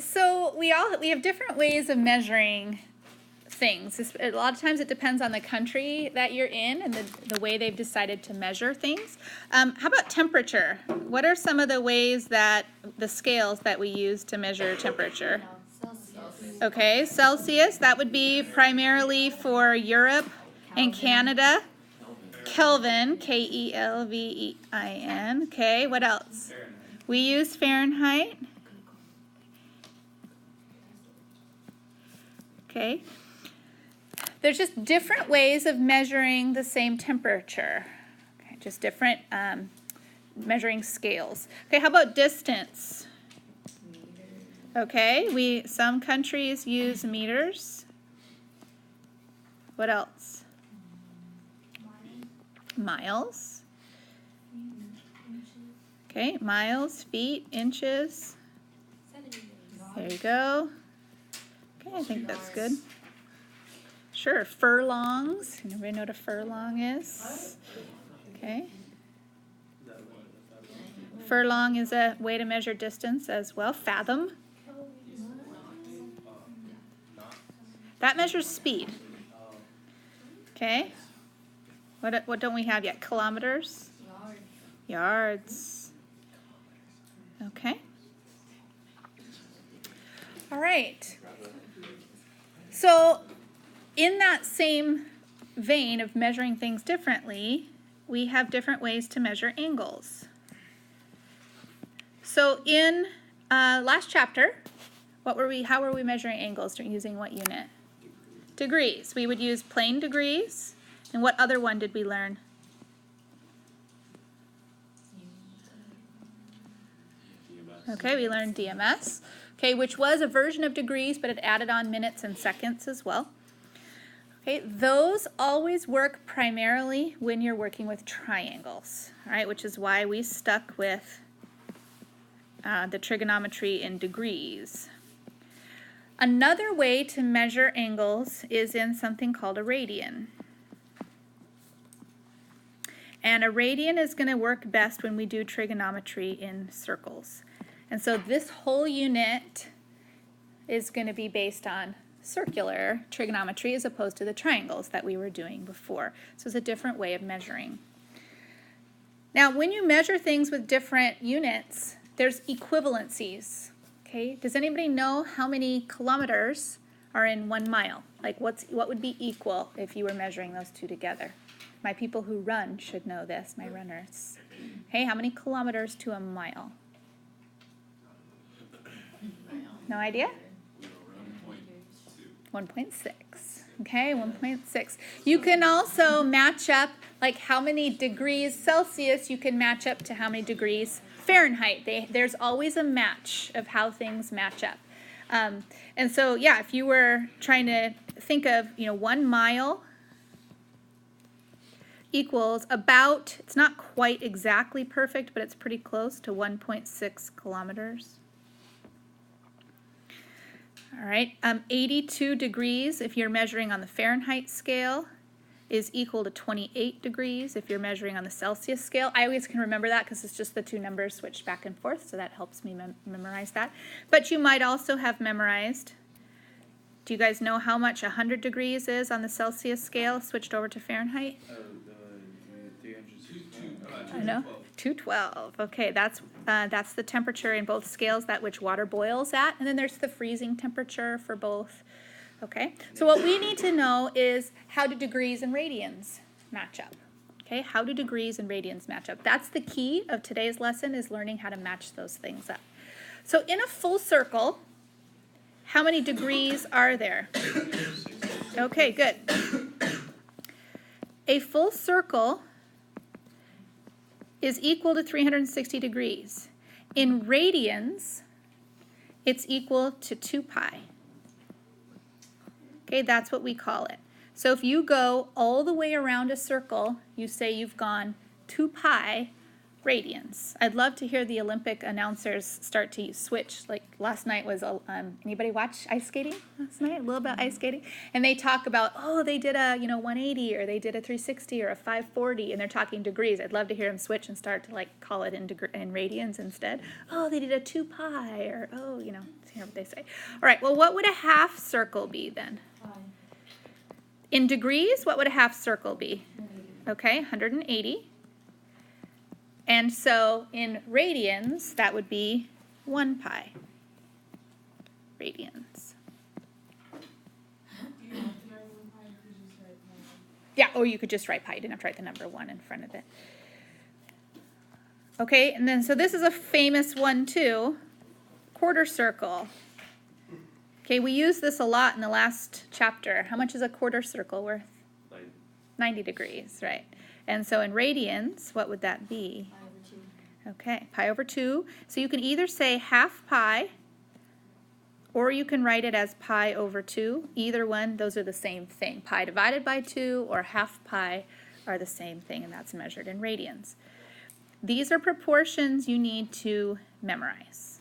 So we have different ways of measuring things. A lot of times it depends on the country that you're in and the way they've decided to measure things. How about temperature? What are some of the ways that the scales that we use to measure temperature? Celsius. Okay, Celsius, that would be primarily for Europe and Canada. Kelvin, Kelvin. Okay, what else? We use Fahrenheit. Okay. There's just different ways of measuring the same temperature. Okay, just different measuring scales. Okay, how about distance? Okay, some countries use meters. What else? Miles. Okay, miles, feet, inches. There you go. Okay, I think that's good. Sure, furlongs. Anybody know what a furlong is? Okay. Furlong is a way to measure distance as well. Fathom. That measures speed. Okay. What don't we have yet? Kilometers? Yards. Okay. All right. So in that same vein of measuring things differently, we have different ways to measure angles. So in last chapter, how were we measuring angles using what unit? Degrees. We would use plane degrees. And what other one did we learn? Okay, we learned DMS. Okay, which was a version of degrees, but it added on minutes and seconds as well. Okay, those always work primarily when you're working with triangles, all right, which is why we stuck with the trigonometry in degrees. Another way to measure angles is in something called a radian. And a radian is going to work best when we do trigonometry in circles. And so this whole unit is going to be based on circular trigonometry as opposed to the triangles that we were doing before. So it's a different way of measuring. Now, when you measure things with different units, there's equivalencies. Okay? Does anybody know how many kilometers are in 1 mile? Like what would be equal if you were measuring those two together? My people who run should know this, my runners. Hey, how many kilometers to a mile? No idea? 1.6. Okay, 1.6. You can also match up, like how many degrees Celsius you can match up to how many degrees Fahrenheit. There's always a match of how things match up. And so, yeah, if you were trying to think of, 1 mile equals about, it's not quite exactly perfect, but it's pretty close to 1.6 kilometers. All right, 82 degrees, if you're measuring on the Fahrenheit scale, is equal to 28 degrees if you're measuring on the Celsius scale. I always can remember that because it's just the two numbers switched back and forth, so that helps me memorize that. But you might also have memorized, do you guys know how much 100 degrees is on the Celsius scale switched over to Fahrenheit? I know, 212. Okay, that's the temperature in both scales at which water boils at, and then there's the freezing temperature for both. Okay, so what we need to know is how do degrees and radians match up? Okay, how do degrees and radians match up? That's the key of today's lesson, is learning how to match those things up. So in a full circle, how many degrees are there? Okay, good. A full circle is equal to 360 degrees. In radians, it's equal to 2 pi. Okay, that's what we call it. So if you go all the way around a circle, you say you've gone 2 pi radians. I'd love to hear the Olympic announcers start to switch. Like last night was, anybody watch ice skating last night? A little bit ice skating? And they talk about, oh, they did a 180 or they did a 360 or a 540 and they're talking degrees. I'd love to hear them switch and start to like call it in radians instead. Oh, they did a 2 pi or, hear what they say. All right, well, what would a half circle be then? In degrees, what would a half circle be? Okay, 180. And so in radians, that would be 1 pi radians. Yeah, or you could just write pi. You didn't have to write the number 1 in front of it. Okay, and then so this is a famous one too, quarter circle. Okay, we used this a lot in the last chapter. How much is a quarter circle worth? 90 degrees, right. And so in radians, what would that be? Okay, pi over 2. So you can either say half pi, or you can write it as pi over 2. Either one, those are the same thing. Pi divided by 2 or half pi are the same thing, and that's measured in radians. These are proportions you need to memorize.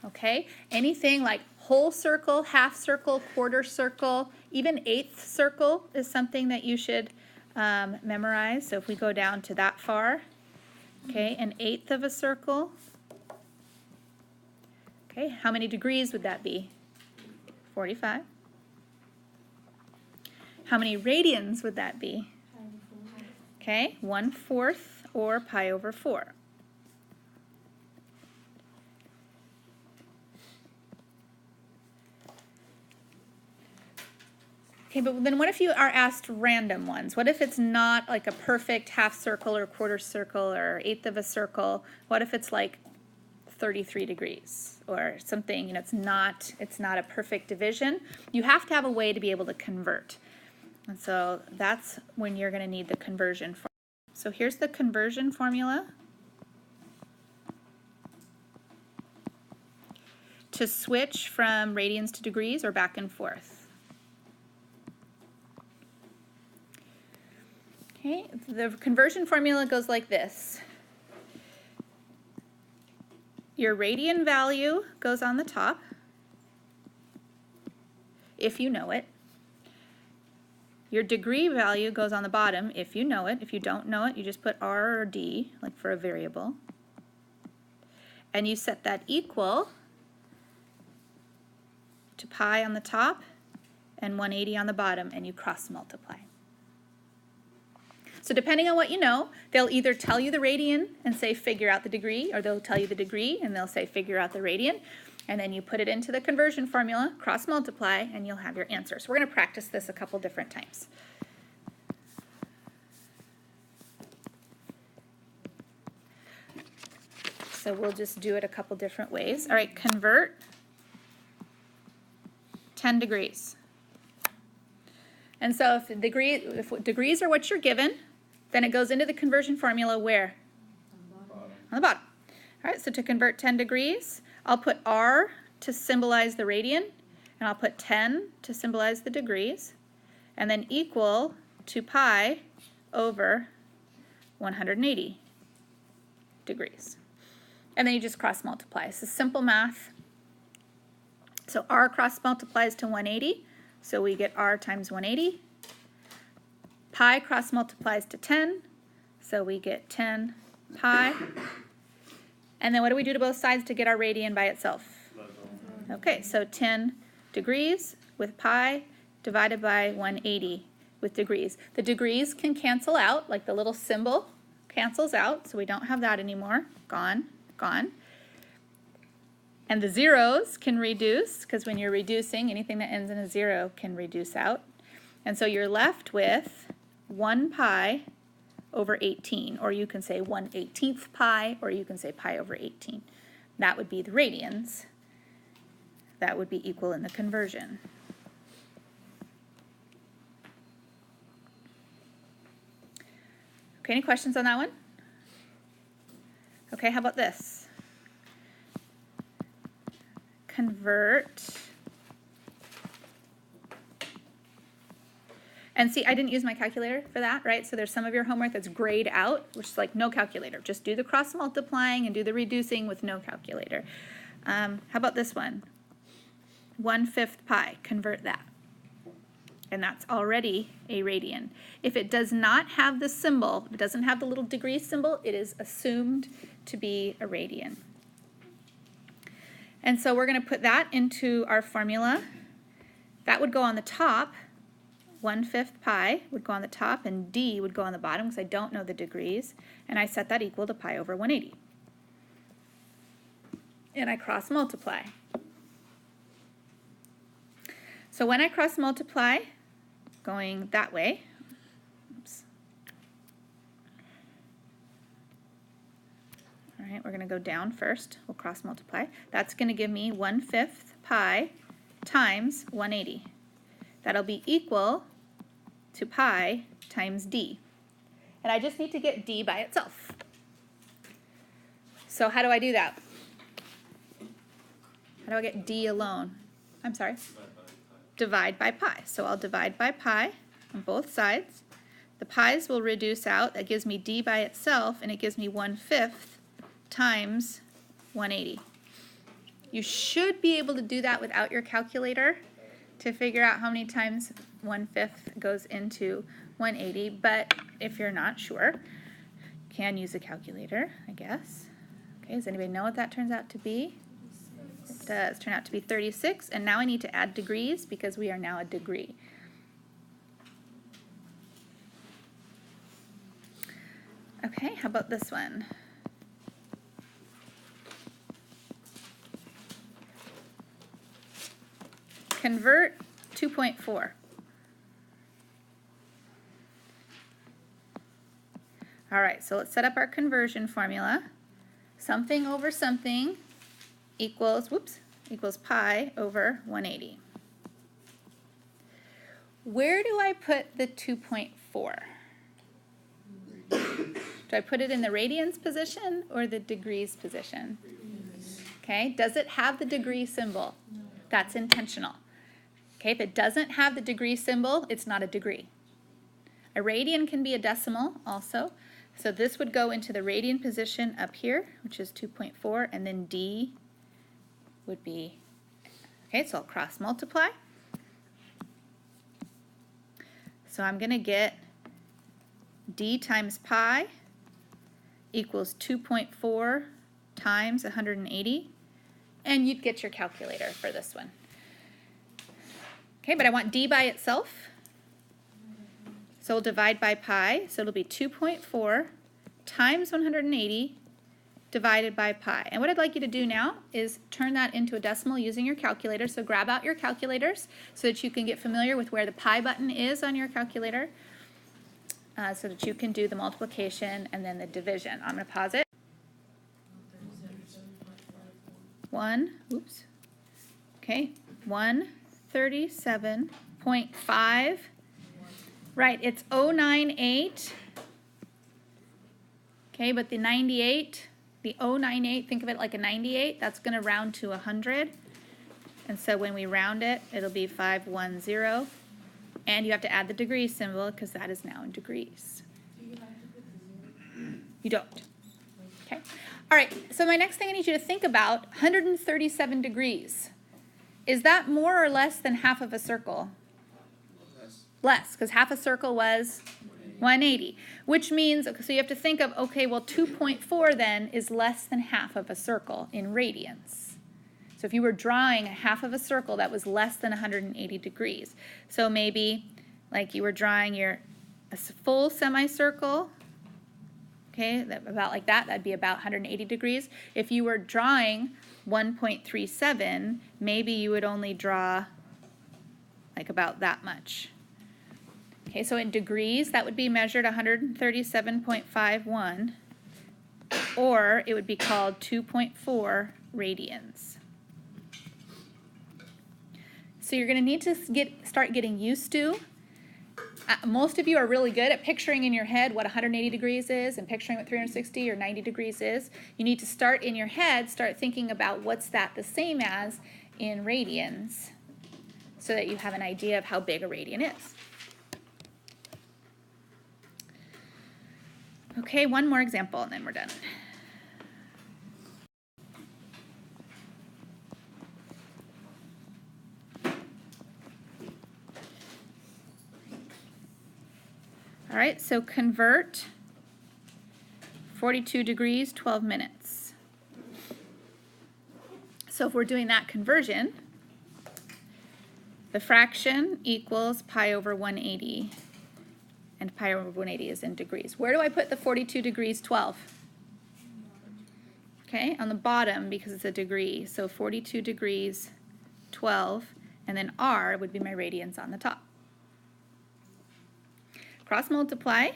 Okay, anything like whole circle, half circle, quarter circle, even eighth circle is something that you should memorize. So if we go down to that far, okay, an eighth of a circle. Okay, how many degrees would that be? 45. How many radians would that be? Okay, 1/4 or pi over 4. Okay, but then what if you are asked random ones? What if it's not like a perfect half circle or quarter circle or eighth of a circle? What if it's like 33 degrees or something, it's not a perfect division? You have to have a way to be able to convert. And so that's when you're going to need the conversion formula. So here's the conversion formula to switch from radians to degrees or back and forth. Okay, the conversion formula goes like this. Your radian value goes on the top, if you know it. Your degree value goes on the bottom, if you know it. If you don't know it, you just put R or D, like for a variable. And you set that equal to pi on the top and 180 on the bottom, and you cross multiply. So depending on what you know, they'll either tell you the radian and say figure out the degree, or they'll tell you the degree and they'll say figure out the radian. And then you put it into the conversion formula, cross multiply, and you'll have your answer. So we're going to practice this a couple different times. So we'll just do it a couple different ways. All right, convert 10 degrees. And so if degrees are what you're given, then it goes into the conversion formula where? On the bottom. All right, so to convert 10 degrees, I'll put R to symbolize the radian, and I'll put 10 to symbolize the degrees, and then equal to pi over 180 degrees. And then you just cross multiply. So simple math. So R cross multiplies to 180, so we get R times 180. Pi cross multiplies to 10, so we get 10 pi. And then what do we do to both sides to get our radian by itself? Okay, so 10 degrees with pi divided by 180 with degrees. The degrees can cancel out, like the little symbol cancels out, so we don't have that anymore. Gone, gone. And the zeros can reduce, because when you're reducing, anything that ends in a 0 can reduce out. And so you're left with 1 pi over 18, or you can say 1/18 pi, or you can say pi over 18. That would be the radians. That would be equal in the conversion. Okay, any questions on that one? Okay, how about this? Convert And see, I didn't use my calculator for that, right? So there's some of your homework that's grayed out, which is like no calculator. Just do the cross multiplying and do the reducing with no calculator. How about this one? 1/5 pi, convert that. And that's already a radian. If it does not have the symbol, if it doesn't have the little degree symbol, it is assumed to be a radian. And so we're going to put that into our formula. That would go on the top. 1/5 pi would go on the top, and d would go on the bottom because I don't know the degrees. And I set that equal to pi over 180. And I cross multiply. So when I cross multiply, going that way, oops. All right, we're going to go down first. We'll cross multiply. That's going to give me 1/5 pi times 180. That'll be equal to pi times d. And I just need to get d by itself. So how do I do that? How do I get d alone? I'm sorry? Divide by pi. So I'll divide by pi on both sides. The pi's will reduce out. That gives me d by itself, and it gives me 1/5 times 180. You should be able to do that without your calculator to figure out how many times 1/5 goes into 180, but if you're not sure, you can use a calculator, I guess. Okay, does anybody know what that turns out to be? It does turn out to be 36, and now I need to add degrees because we are now a degree. Okay, how about this one? Convert 2.4. All right, so let's set up our conversion formula. Something over something equals, equals pi over 180. Where do I put the 2.4? Do I put it in the radians position or the degrees position? Okay, does it have the degree symbol? That's intentional. Okay, if it doesn't have the degree symbol, it's not a degree. A radian can be a decimal also. So this would go into the radian position up here, which is 2.4, and then d would be, okay, so I'll cross multiply. So I'm going to get d times pi equals 2.4 times 180, and you'd get your calculator for this one. Okay, but I want d by itself, so we'll divide by pi, so it'll be 2.4 times 180 divided by pi. And what I'd like you to do now is turn that into a decimal using your calculator. So grab out your calculators so that you can get familiar with where the pi button is on your calculator so that you can do the multiplication and then the division. I'm going to pause it. Okay, 137.5. Right, it's 098. Okay, but the 98, the 098, think of it like a 98, that's going to round to 100. And so when we round it, it'll be 510. And you have to add the degree symbol because that is now in degrees. You don't. Okay. All right, so my next thing I need you to think about, 137 degrees. Is that more or less than half of a circle? Less, because half a circle was 180, which means, so you have to think of, okay, well 2.4 then is less than half of a circle in radians. So if you were drawing a half of a circle that was less than 180 degrees. So maybe like you were drawing a full semicircle, okay, about like that, that'd be about 180 degrees. If you were drawing 1.37, maybe you would only draw like about that much. Okay, so in degrees, that would be measured 137.51, or it would be called 2.4 radians. So you're going to need to start getting used to. Most of you are really good at picturing in your head what 180 degrees is and picturing what 360 or 90 degrees is. You need to start in your head, start thinking about what's that the same as in radians so that you have an idea of how big a radian is. Okay, one more example and then we're done. All right, so convert 42 degrees, 12 minutes. So if we're doing that conversion, the fraction equals pi over 180, and pi over 180 is in degrees. Where do I put the 42 degrees 12? Okay, on the bottom because it's a degree. So 42 degrees 12, and then r would be my radians on the top. Cross multiply.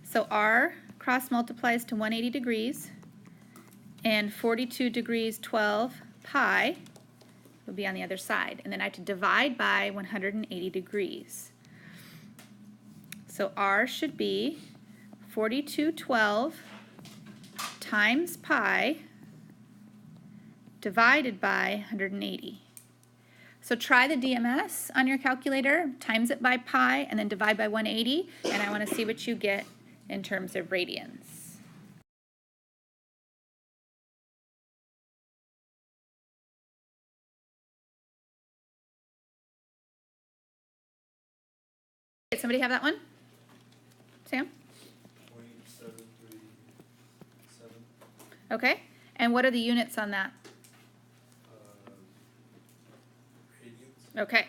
So r cross multiplies to 180 degrees, and 42 degrees 12 pi will be on the other side. And then I have to divide by 180 degrees. So r should be 4212 times pi divided by 180. So try the DMS on your calculator, times it by pi, and then divide by 180, and I want to see what you get in terms of radians. Did somebody have that one? Sam? 0.737. Okay, and what are the units on that? Radians. Okay,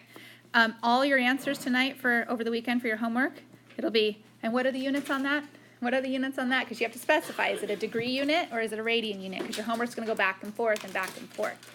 all your answers tonight for over the weekend for your homework, it'll be, and what are the units on that? What are the units on that? Because you have to specify, is it a degree unit or is it a radian unit? Because your homework's going to go back and forth and back and forth.